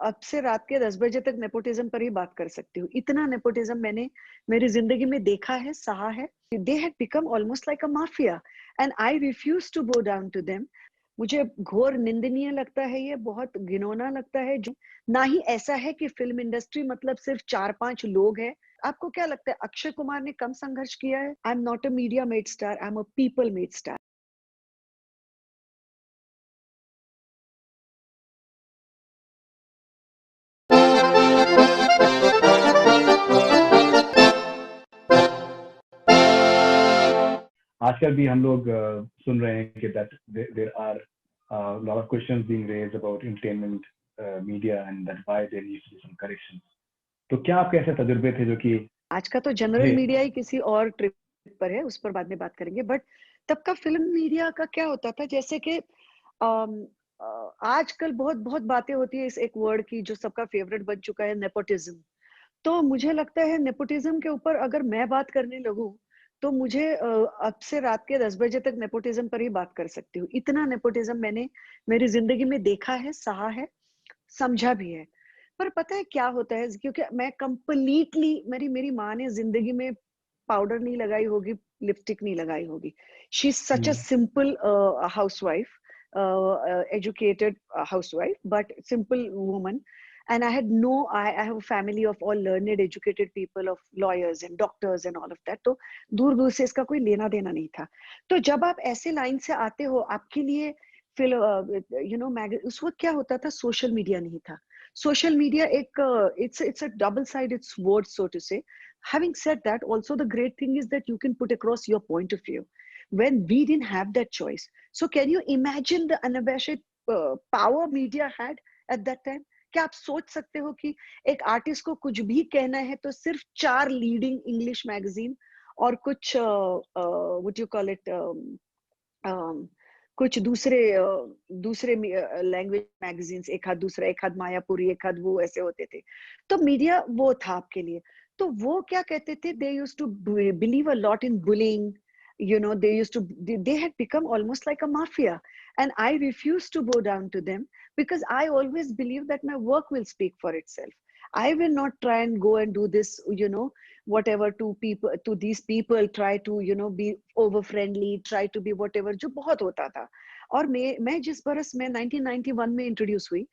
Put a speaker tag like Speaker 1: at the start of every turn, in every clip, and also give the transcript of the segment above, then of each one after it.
Speaker 1: अब से रात के 10 बजे तक नेपोटिज्म पर ही बात कर सकती हूँ। इतना नेपोटिज्म मैंने मेरी जिंदगी में देखा है, सहा है। They had become almost like a mafia and I refuse to go down to them. मुझे घोर निंदनीय लगता है, ये बहुत घिनौना लगता है। जो ना ही ऐसा है कि फिल्म इंडस्ट्री मतलब सिर्फ 4-5 लोग हैं। आपको क्या लगता है अक्षय कुमार ने कम संघर्ष किया है? I am not a media made star, I am a people made star.
Speaker 2: आजकल भी हम लोग सुन रहे हैं कि that there are lot of questions being raised about entertainment media and that why there needs to be some corrections. तो क्या आपके ऐसे तजुर्बे थे जो कि
Speaker 1: आज का तो जनरल मीडिया ही किसी और ट्रिप पर है, उस पर बाद में बात करेंगे। बट तब का फिल्म मीडिया का क्या होता था, जैसे कि आजकल बहुत बहुत बातें होती है इस एक वर्ड की जो सबका फेवरेट बन चुका है, नेपोटिज्म। तो मुझे लगता है नेपोटिज्म के ऊपर अगर मैं बात करने लगूं तो मुझे अब से रात के 10 बजे तक नेपोटिज्म पर ही बात कर सकती हूँ। इतना नेपोटिज्म मैंने मेरी जिंदगी में देखा है, सहा है, समझा भी है। पर पता है क्या होता है, क्योंकि मैं कंप्लीटली मेरी मेरी माँ ने जिंदगी में पाउडर नहीं लगाई होगी, लिपस्टिक नहीं लगाई होगी। She is such a simple housewife, educated housewife, but simple woman. And I had no, I have a family of all learned, educated people, of lawyers and doctors and all of that. तो दूर दूर से इसका कोई लेना देना नहीं था। तो जब आप ऐसे लाइन से आते हो, आपके लिए फिर उस वक्त क्या होता था, सोशल मीडिया नहीं था। सोशल मीडिया एक it's a double-sided sword, so to say. Having said that, also the great thing is that you can put across your point of view when we didn't have that choice. So can you imagine the unabashed power media had at that time? क्या आप सोच सकते हो कि एक artist को कुछ भी कहना है तो सिर्फ 4 लीडिंग इंग्लिश मैगजीन और कुछ व्हाट यू कॉल इट, कुछ दूसरे दूसरे लैंग्वेज मैगजीन्स, एक हाथ दूसरा, एक हाथ मायापुरी, एक हाथ वो, ऐसे होते थे। तो मीडिया वो था आपके लिए। तो वो क्या कहते थे, they used to believe a lot in bullying, they used to, they had become almost like a mafia, and I refused to go down to them because I always believe that my work will speak for itself. I will not try and go and do this, whatever to people, to these people, try to be over friendly, try to be whatever, जो बहुत होता था। और मैं जिस बरस में 1991 में इंट्रोड्यूस हुई,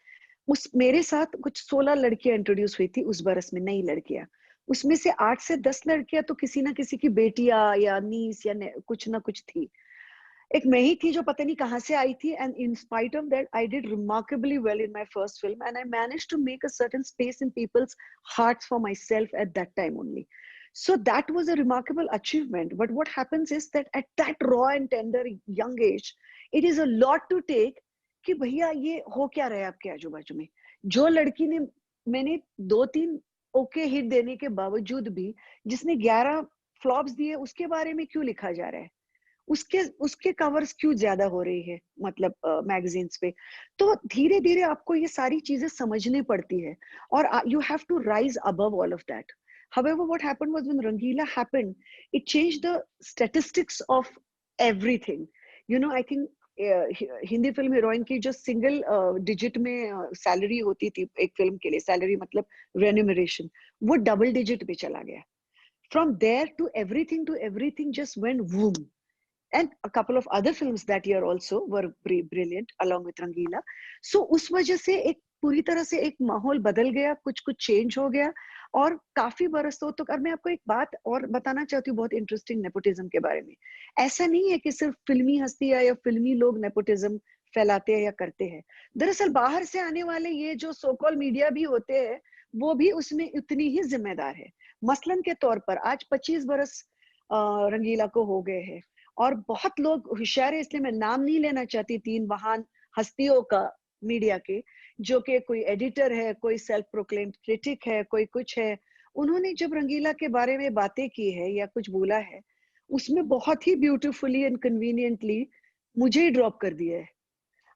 Speaker 1: उस मेरे साथ कुछ 16 लड़कियां इंट्रोड्यूस हुई थी उस बरस में, नई लड़कियां। उसमें से 8 से 10 लड़कियां तो किसी ना किसी की बेटियां या नीस या कुछ ना कुछ थी। एक मैं ही थी जो पता नहीं कहां से आई थी, and in spite of that I did remarkably well in my first film, and I managed to make a certain space in people's hearts for myself at that time only. So that was a remarkable achievement. But what happens is that at that raw and tender young age, it is a lot to take कि भैया ये हो क्या रहा है आपके आजू बाजू में। जो लड़की ने, मैंने 2-3 ओके हिट देने के बावजूद भी, जिसने 11 फ्लॉप्स दिए, उसके बारे में क्यों लिखा जा रहा है, उसके उसके कवर्स क्यों ज्यादा हो रही है, मतलब मैगजीन्स पे। तो धीरे धीरे आपको ये सारी चीजें समझनी पड़ती है, और you have to rise above all of that. However, what happened was when Rangila happened, it changed the statistics of everything. I think Hindi film heroine की जो सिंगल डिजिट में सैलरी होती थी एक फिल्म के लिए, सैलरी मतलब रेन्यूमरेशन, वो डबल डिजिट पे चला गया. From there to everything just went boom. And a couple of other films that year also were brilliant along with Rangila. So उस वजह से एक पूरी तरह से एक माहौल बदल गया, कुछ कुछ चेंज हो गया, और काफी बरसों तक। और मैं आपको एक बात और बताना चाहती हूँ बहुत इंटरेस्टिंग नेपोटिज्म के बारे में। ऐसा नहीं है कि सिर्फ फिल्मी हस्तियां या फिल्मी लोग नेपोटिज्म फैलाते हैं या करते हैं। दरअसल बाहर से आने वाले ये जो सो कॉल मीडिया भी होते हैं, वो भी उसमें उतनी ही जिम्मेदार है। मसलन के तौर पर आज 25 बरस रंगीला को हो गए हैं, और बहुत लोग होशियार है, इसलिए मैं नाम नहीं लेना चाहती, 3 महान हस्तियों का मीडिया के, जो कि कोई एडिटर है, कोई सेल्फ प्रोक्लेम्ड क्रिटिक है, कोई कुछ है। उन्होंने जब रंगीला के बारे में बातें की है या कुछ बोला है, उसमें बहुत ही ब्यूटीफुली एंड कन्वीनियंटली मुझे ही ड्रॉप कर दिया है।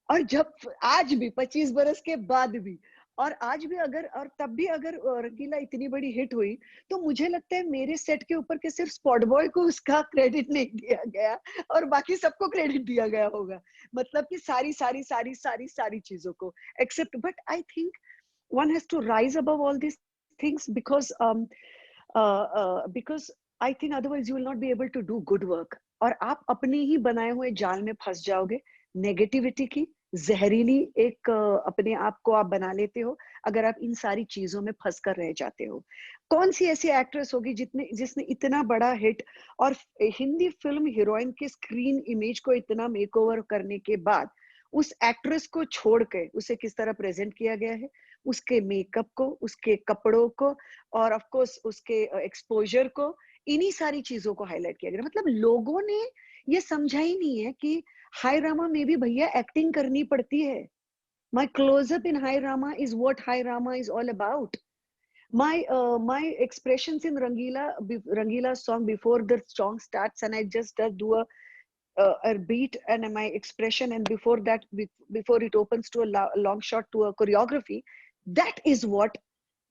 Speaker 1: और जब आज भी 25 बरस के बाद भी, और आज भी अगर, और तब भी अगर रंगीला इतनी बड़ी हिट हुई, तो मुझे लगता है मेरे सेट के ऊपर के सिर्फ स्पॉट बॉय को उसका क्रेडिट नहीं दिया गया, और बाकी सबको क्रेडिट दिया गया होगा। मतलब कि सारी सारी सारी सारी सारी चीजों को accept. But I think one has to rise above all these things, because I think otherwise you will not be able to do good work. और आप अपने ही बनाए हुए जाल में फंस जाओगे, नेगेटिविटी की जहरीली एक अपने आप को आप बना लेते हो अगर आप इन सारी चीजों में फंस कर रह जाते हो। कौन सी ऐसी एक्ट्रेस होगी जिसने इतना बड़ा हिट और हिंदी फिल्म हीरोइन के स्क्रीन इमेज को इतना मेकओवर करने के बाद उस एक्ट्रेस को छोड़ के उसे किस तरह प्रेजेंट किया गया है, उसके मेकअप को, उसके कपड़ों को, और ऑफ कोर्स उसके एक्सपोजर को, इन्हीं सारी चीजों को हाईलाइट किया गया। मतलब लोगों ने ये समझा ही नहीं है कि हाई रामा में भी भैया एक्टिंग करनी पड़ती है। My close-up in Hai Rama is what Hai Rama is all about. My expressions in Rangila song before the song starts, and I just do a beat and my expression, and before that, before it opens to a long shot to a choreography, that is what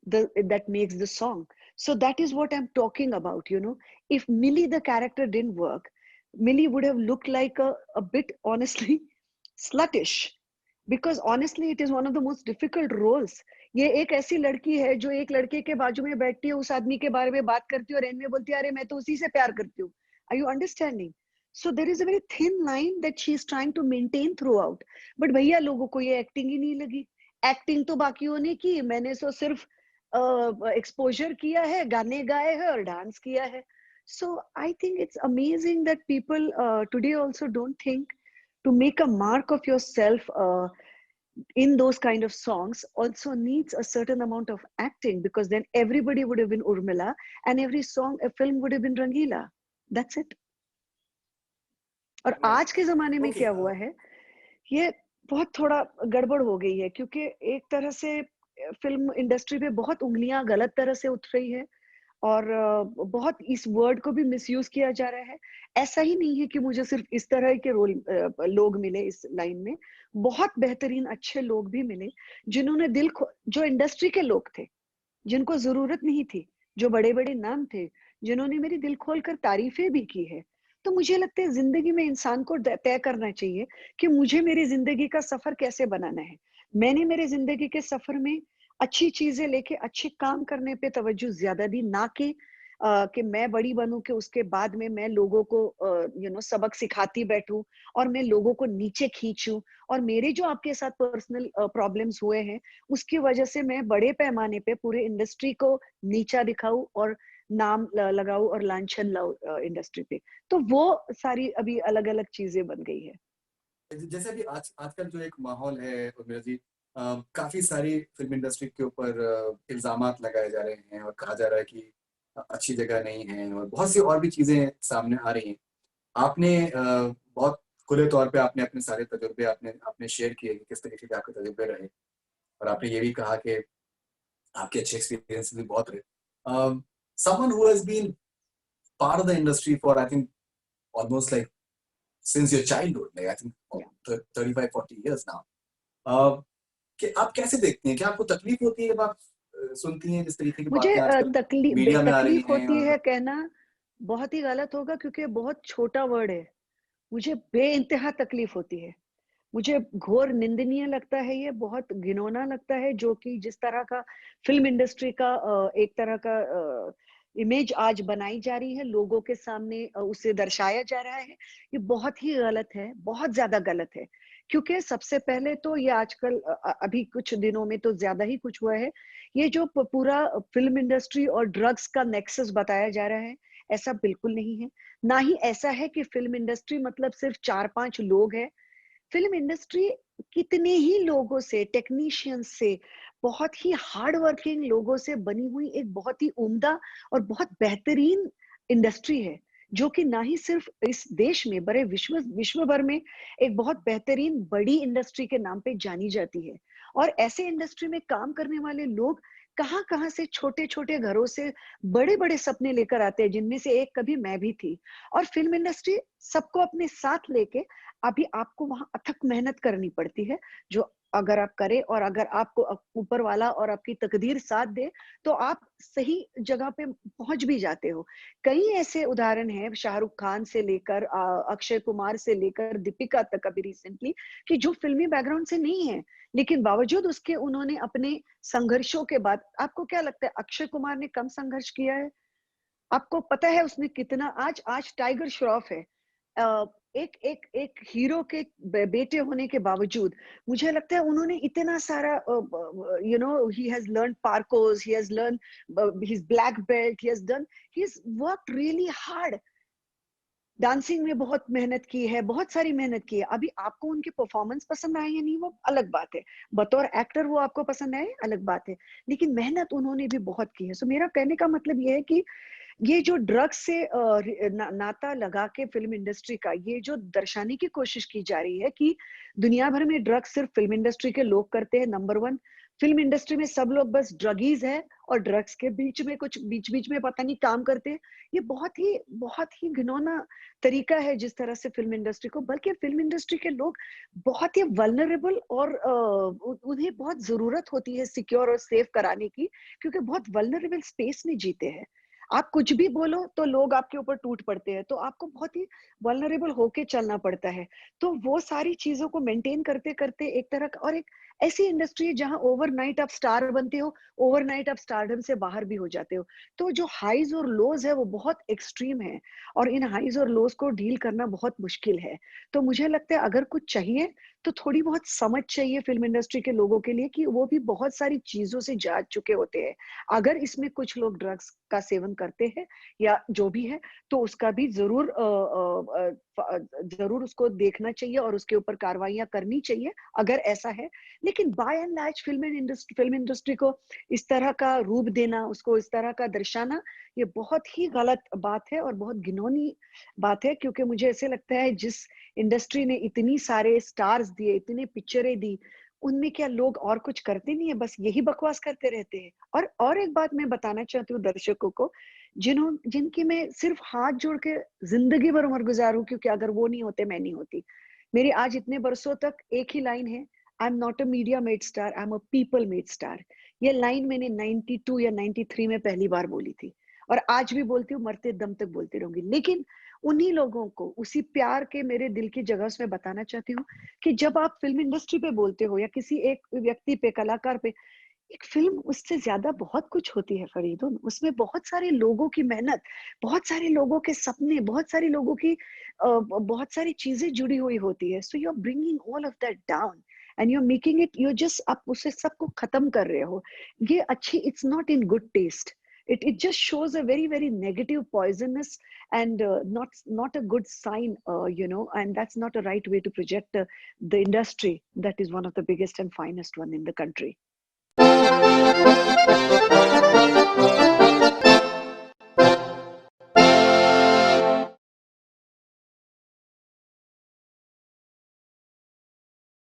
Speaker 1: that makes the song. So that is what I'm talking about. You know, if Millie the character didn't work, Millie would have looked like a bit honestly sluttish, because honestly it is one of the most difficult roles. ये एक ऐसी लड़की है जो एक लड़के के बाजू में बैठती है, उस आदमी के बारे में बात करती है और एंड में बोलती है अरे मैं तो उसी से प्यार करती हूँ। Are you understanding? So there is a very thin line that she is trying to maintain throughout. But भैया लोगों को ये एक्टिंग ही नहीं लगी। एक्टिंग तो बाकियों ने की, मैंने तो सिर्फ एक्सपोजर किया है, गाने गाए हैं और डांस किया है। So I think it's amazing that people today also don't think to make a mark of yourself in those kind of songs also needs a certain amount of acting, because then everybody would have been Urmila and every song, a film would have been Rangila. That's it. और आज के जमाने में क्या हुआ है, ये बहुत थोड़ा गड़बड़ हो गई है, क्योंकि एक तरह से फिल्म इंडस्ट्री पे बहुत उंगलियां गलत तरह से उठ रही है और बहुत इस वर्ड को भी मिसयूज किया जा रहा है। ऐसा ही नहीं है कि मुझे सिर्फ इस तरह के लोग मिले इस लाइन में, बहुत बेहतरीन अच्छे लोग भी मिले जिन्होंने जो इंडस्ट्री के लोग थे, जिनको जरूरत नहीं थी, जो बड़े बड़े नाम थे, जिन्होंने मेरी दिल खोलकर तारीफें भी की है। तो मुझे लगता है जिंदगी में इंसान को तय करना चाहिए कि मुझे मेरी जिंदगी का सफर कैसे बनाना है। मैंने मेरे जिंदगी के सफर में अच्छी चीजें लेके अच्छे काम करने पे तवज्जो ज्यादा दी, ना कि मैं बड़ी बनूं कि उसके बाद में मैं लोगों को सबक सिखाती बैठूं और मैं लोगों को नीचे खींचूं, और मेरे जो आपके साथ पर्सनल प्रॉब्लम्स हुए हैं उसकी वजह से मैं बड़े पैमाने पे पूरे इंडस्ट्री को नीचा दिखाऊं और नाम लगाऊं और लांछन लाऊं इंडस्ट्री पे। तो वो सारी अभी अलग अलग चीजें बन गई है।
Speaker 3: जैसे अभी आजकल जो एक माहौल है उर्मिला जी, काफी सारी फिल्म इंडस्ट्री के ऊपर इल्जामात लगाए जा रहे हैं और कहा जा रहा है कि अच्छी जगह नहीं है, और बहुत सी और भी चीजें सामने आ रही हैं। आपने बहुत खुले तौर पे आपने अपने सारे तजुर्बे आपने शेयर किए कि किस तरीके के आपके तजुर्बे रहे, और आपने ये भी कहा कि आपके अच्छे एक्सपीरियंस भी बहुत रहे। Someone who has been part of the industry for I think almost like since your childhood, like I think 35-40 years now. कि आप कैसे देखते हैं, क्या आपको तकलीफ होती है जब आप सुनती हैं जिस तरीके की
Speaker 1: मुझे
Speaker 3: बातें आजकल मीडिया में आ रही
Speaker 1: तकलीफ
Speaker 3: हैं?
Speaker 1: होती है कहना बहुत ही गलत होगा, क्योंकि बहुत छोटा वर्ड है। मुझे बेइंतहा तकलीफ होती है, मुझे घोर निंदनीय लगता है, ये बहुत घिनौना लगता है जो कि जिस तरह का फिल्म इंडस्ट्री का एक तरह का इमेज आज बनाई जा रही है लोगों के सामने, उसे दर्शाया जा रहा है, ये बहुत ही गलत है, बहुत ज्यादा गलत है। क्योंकि सबसे पहले तो ये आजकल अभी कुछ दिनों में तो ज्यादा ही कुछ हुआ है, ये जो पूरा फिल्म इंडस्ट्री और ड्रग्स का नेक्सस बताया जा रहा है, ऐसा बिल्कुल नहीं है। ना ही ऐसा है कि फिल्म इंडस्ट्री मतलब सिर्फ 4-5 लोग हैं। फिल्म इंडस्ट्री कितने ही लोगों से, टेक्नीशियंस से, बहुत ही हार्ड वर्किंग लोगों से बनी हुई एक बहुत ही उम्दा और बहुत बेहतरीन इंडस्ट्री है, जो कि ना ही सिर्फ इस देश में बड़े विश्व भर में एक बहुत बेहतरीन बड़ी इंडस्ट्री के नाम पे जानी जाती है। और ऐसे इंडस्ट्री में काम करने वाले लोग कहाँ कहाँ से छोटे छोटे घरों से बड़े बड़े सपने लेकर आते हैं, जिनमें से एक कभी मैं भी थी। और फिल्म इंडस्ट्री सबको अपने साथ लेके अभी आपको वहां अथक मेहनत करनी पड़ती है, जो अगर आप करें और अगर आपको ऊपर वाला और आपकी तकदीर साथ दे तो आप सही जगह पे पहुंच भी जाते हो। कई ऐसे उदाहरण हैं, शाहरुख खान से लेकर अक्षय कुमार से लेकर दीपिका तक अभी रिसेंटली, कि जो फिल्मी बैकग्राउंड से नहीं है, लेकिन बावजूद उसके उन्होंने अपने संघर्षों के बाद, आपको क्या लगता है अक्षय कुमार ने कम संघर्ष किया है? आपको पता है उसने कितना, आज टाइगर श्रॉफ है। एक एक एक हीरो के बेटे होने के बावजूद मुझे लगता है उन्होंने इतना सारा, you know, he has learn parkour, he has learn his black belt, he has done, he has worked really hard. Dancing में बहुत मेहनत की है, बहुत सारी मेहनत की है। अभी आपको उनकी परफॉर्मेंस पसंद आए या नहीं वो अलग बात है, बतौर एक्टर वो आपको पसंद आए अलग बात है, लेकिन मेहनत उन्होंने भी बहुत की है। सो मेरा कहने का मतलब ये है कि ये जो ड्रग्स से नाता लगा के फिल्म इंडस्ट्री का ये जो दर्शाने की कोशिश की जा रही है कि दुनिया भर में ड्रग्स सिर्फ फिल्म इंडस्ट्री के लोग करते हैं, नंबर वन। फिल्म इंडस्ट्री में सब लोग बस ड्रगीज है और ड्रग्स के बीच में कुछ बीच बीच में पता नहीं काम करते हैं। ये बहुत ही घिनौना तरीका है जिस तरह से फिल्म इंडस्ट्री को, बल्कि फिल्म इंडस्ट्री के लोग बहुत ही वल्नरेबल और उन्हें बहुत जरूरत होती है सिक्योर और सेफ कराने की, क्योंकि बहुत वल्नरेबल स्पेस में जीते हैं। आप कुछ भी बोलो तो लोग आपके ऊपर टूट पड़ते हैं, तो आपको बहुत ही वल्नरेबल होके चलना पड़ता है। तो वो सारी चीजों को मेंटेन करते करते एक तरह का, और एक ऐसी इंडस्ट्री है जहां ओवरनाइट आप स्टार बनते हो, ओवरनाइट आप स्टारडम से बाहर भी हो जाते हो। तो जो हाइज और लोज है वो बहुत एक्सट्रीम है, और इन हाइज और लोज को डील करना बहुत मुश्किल है। तो मुझे लगता है अगर कुछ चाहिए तो थोड़ी बहुत समझ चाहिए फिल्म इंडस्ट्री के लोगों के लिए, कि वो भी बहुत सारी चीजों से जा चुके होते हैं। अगर इसमें कुछ लोग ड्रग्स का सेवन करते हैं या जो भी है, तो उसका भी जरूर उसको देखना चाहिए और उसके ऊपर कार्रवाइयां करनी चाहिए अगर ऐसा है। लेकिन by and large film industry को इस तरह का रूप देना, उसको इस तरह का दर्शाना, ये बहुत ही गलत बात है और बहुत घिनौनी बात है। क्योंकि मुझे ऐसे लगता है जिस इंडस्ट्री ने इतनी सारे स्टार्स दिए, इतनी पिक्चरें दी, उनमें क्या लोग और कुछ करते नहीं है, बस यही बकवास करते रहते हैं। और एक बात मैं बताना चाहती हूँ दर्शकों को, जिनकी मैं सिर्फ हाथ जोड़ के जिंदगी भर उम्र गुजारूं, क्योंकि अगर वो नहीं होते मैं नहीं होती। मेरी आज इतने बरसों तक एक ही लाइन है, I am not a media made star, I am a people made star. ये लाइन मैंने 92 या 93 में पहली बार बोली थी, और आज भी बोलती हूँ, मरते दम तक बोलती रहूंगी। लेकिन उन्हीं लोगों को उसी प्यार के मेरे दिल की जगह से मैं बताना चाहती हूँ कि जब आप फिल्म इंडस्ट्री पे बोलते हो या किसी एक व्यक्ति पे, कलाकार पे, एक फिल्म उससे ज्यादा बहुत कुछ होती है फरीदुन। उसमें बहुत सारे लोगों की मेहनत, बहुत सारे लोगों के सपने, बहुत सारे लोगों की बहुत सारी चीजें जुड़ी हुई होती है। So you are bringing all of that down and you are making it, you just, आप उसे सबको खत्म कर रहे हो। ये अच्छी, it's not in good taste. It just shows a very negative poisonous and not a good sign, you know, and that's not a right way to project the industry that is one of the biggest and finest one in the country.